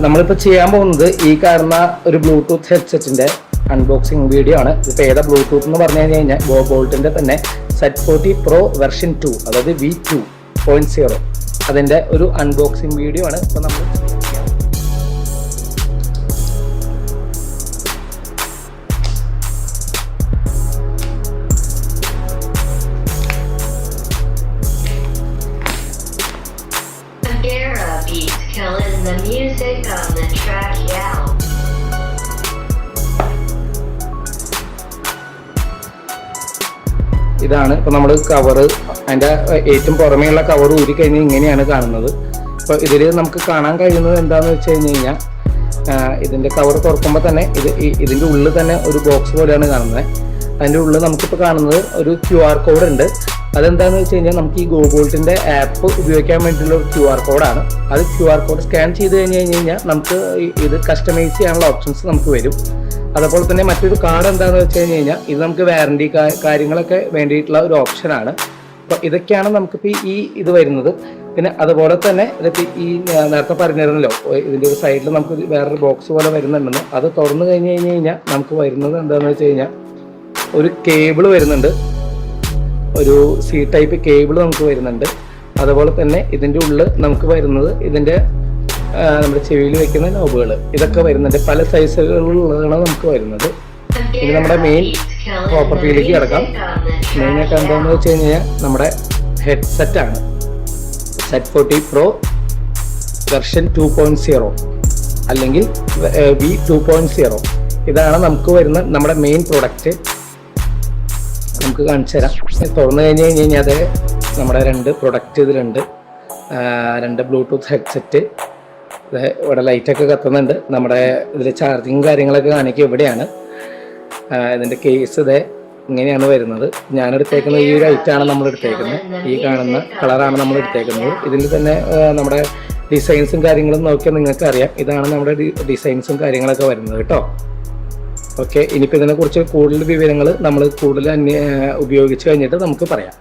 നമ്മളിപ്പോൾ ചെയ്യാൻ പോകുന്നത് ഈ കാണുന്ന ഒരു ബ്ലൂടൂത്ത് ഹെഡ്സെറ്റിൻ്റെ അൺബോക്സിങ് വീഡിയോ ആണ്. ഇപ്പോൾ ഏതാ ബ്ലൂടൂത്ത് എന്ന് പറഞ്ഞു കഴിഞ്ഞാൽ ബോൾട്ടിൻ്റെ തന്നെ Z40 Pro വെർഷൻ 2, അതായത് V2.0 അതിൻ്റെ ഒരു അൺബോക്സിങ് വീഡിയോ ആണ് ഇപ്പോൾ നമ്മൾ. Killing the music on the track, yeah. ഇതാണ് ഇപ്പോൾ നമ്മൾ കവറ്, അതിൻ്റെ ഏറ്റവും പുറമേയുള്ള കവർ ഊരി കഴിഞ്ഞാൽ ഇങ്ങനെയാണ് കാണുന്നത്. അപ്പോൾ ഇതിൽ നമുക്ക് കാണാൻ കഴിയുന്നത് എന്താണെന്ന് വെച്ച് കഴിഞ്ഞ് കഴിഞ്ഞാൽ ഇതിൻ്റെ കവർ തുറക്കുമ്പോൾ തന്നെ ഇതിൻ്റെ ഉള്ളിൽ തന്നെ ഒരു ബോക്സ് പോലെയാണ് കാണുന്നത്. അതിൻ്റെ ഉള്ളിൽ നമുക്കിപ്പോൾ കാണുന്നത് ഒരു QR കോഡ് ഉണ്ട്. അതെന്താണെന്ന് വെച്ച് കഴിഞ്ഞാൽ നമുക്ക് ഈ ഗോബോൾട്ടിൻ്റെ ആപ്പ് ഉപയോഗിക്കാൻ വേണ്ടിയിട്ടുള്ള ഒരു QR കോഡാണ്. അത് QR കോഡ് സ്കാൻ ചെയ്ത് കഴിഞ്ഞാൽ നമുക്ക് ഇത് കസ്റ്റമൈസ് ചെയ്യാനുള്ള ഓപ്ഷൻസ് നമുക്ക് വരും. അതുപോലെ തന്നെ മറ്റൊരു കാർഡ് എന്താണെന്ന് വെച്ച് കഴിഞ്ഞാൽ ഇത് നമുക്ക് വാറണ്ടി കാര്യങ്ങളൊക്കെ വേണ്ടിയിട്ടുള്ള ഒരു ഓപ്ഷനാണ്. അപ്പോൾ ഇതൊക്കെയാണ് നമുക്കിപ്പോൾ ഇത് വരുന്നത്. പിന്നെ അതുപോലെ തന്നെ ഇതിപ്പോൾ ഈ നേരത്തെ പറഞ്ഞിരുന്നല്ലോ, ഇതിൻ്റെ ഒരു സൈഡിൽ നമുക്ക് വേറൊരു ബോക്സ് പോലെ വരുന്നുണ്ടെന്ന്. അത് തുറന്നു കഴിഞ്ഞാൽ നമുക്ക് വരുന്നത് എന്താണെന്ന് വെച്ച് കഴിഞ്ഞാൽ ഒരു കേബിൾ വരുന്നുണ്ട്, ഒരു C ടൈപ്പ് കേബിൾ നമുക്ക് വരുന്നുണ്ട്. അതുപോലെ തന്നെ ഇതിൻ്റെ ഉള്ളിൽ നമുക്ക് വരുന്നത് ഇതിൻ്റെ നമ്മുടെ ചെവിയിൽ വെക്കുന്ന നോബുകൾ ഇതൊക്കെ വരുന്നുണ്ട്. പല സൈസുകളിലുള്ളതാണ് നമുക്ക് വരുന്നത്. ഇനി നമ്മുടെ മെയിൻ പ്രോപ്പർട്ടിയിലേക്ക് കിടക്കാം. മെയിനായിട്ട് എന്താണെന്ന് വെച്ച് കഴിഞ്ഞാൽ നമ്മുടെ ഹെഡ്സെറ്റാണ് Z40 Pro വെർഷൻ 2.0 അല്ലെങ്കിൽ V2.0. ഇതാണ് നമുക്ക് വരുന്ന നമ്മുടെ മെയിൻ പ്രൊഡക്റ്റ്. നമുക്ക് കാണിച്ചു തരാം. തുറന്നു കഴിഞ്ഞാൽ അത് നമ്മുടെ 2 പ്രൊഡക്റ്റ് ഇതിലുണ്ട്. 2 ബ്ലൂടൂത്ത് ഹെഡ്സെറ്റ്. ഇവിടെ ലൈറ്റൊക്കെ കത്തുന്നുണ്ട്. നമ്മുടെ ഇതിൽ ചാർജിങ് കാര്യങ്ങളൊക്കെ കാണിക്കുക ഇവിടെയാണ്. ഇതിൻ്റെ കേസ് ഇങ്ങനെയാണ് വരുന്നത്. ഞാനെടുത്തേക്കുന്നത് ഈ ഒരു ഐറ്റാണ് നമ്മൾ എടുത്തേക്കുന്നത്. ഈ കാണുന്ന കളറാണ് നമ്മൾ എടുത്തേക്കുന്നത്. ഇതിൽ തന്നെ നമ്മുടെ ഡിസൈൻസും കാര്യങ്ങളും നോക്കിയാൽ നിങ്ങൾക്ക് അറിയാം. ഇതാണ് നമ്മുടെ ഡിസൈൻസും കാര്യങ്ങളൊക്കെ വരുന്നത് കേട്ടോ. ഓക്കെ, ഇനിയിപ്പോൾ ഇതിനെക്കുറിച്ച് കൂടുതൽ വിവരങ്ങൾ നമ്മൾ കൂടുതൽ ഉപയോഗിച്ച് കഴിഞ്ഞിട്ട് നമുക്ക് പറയാം.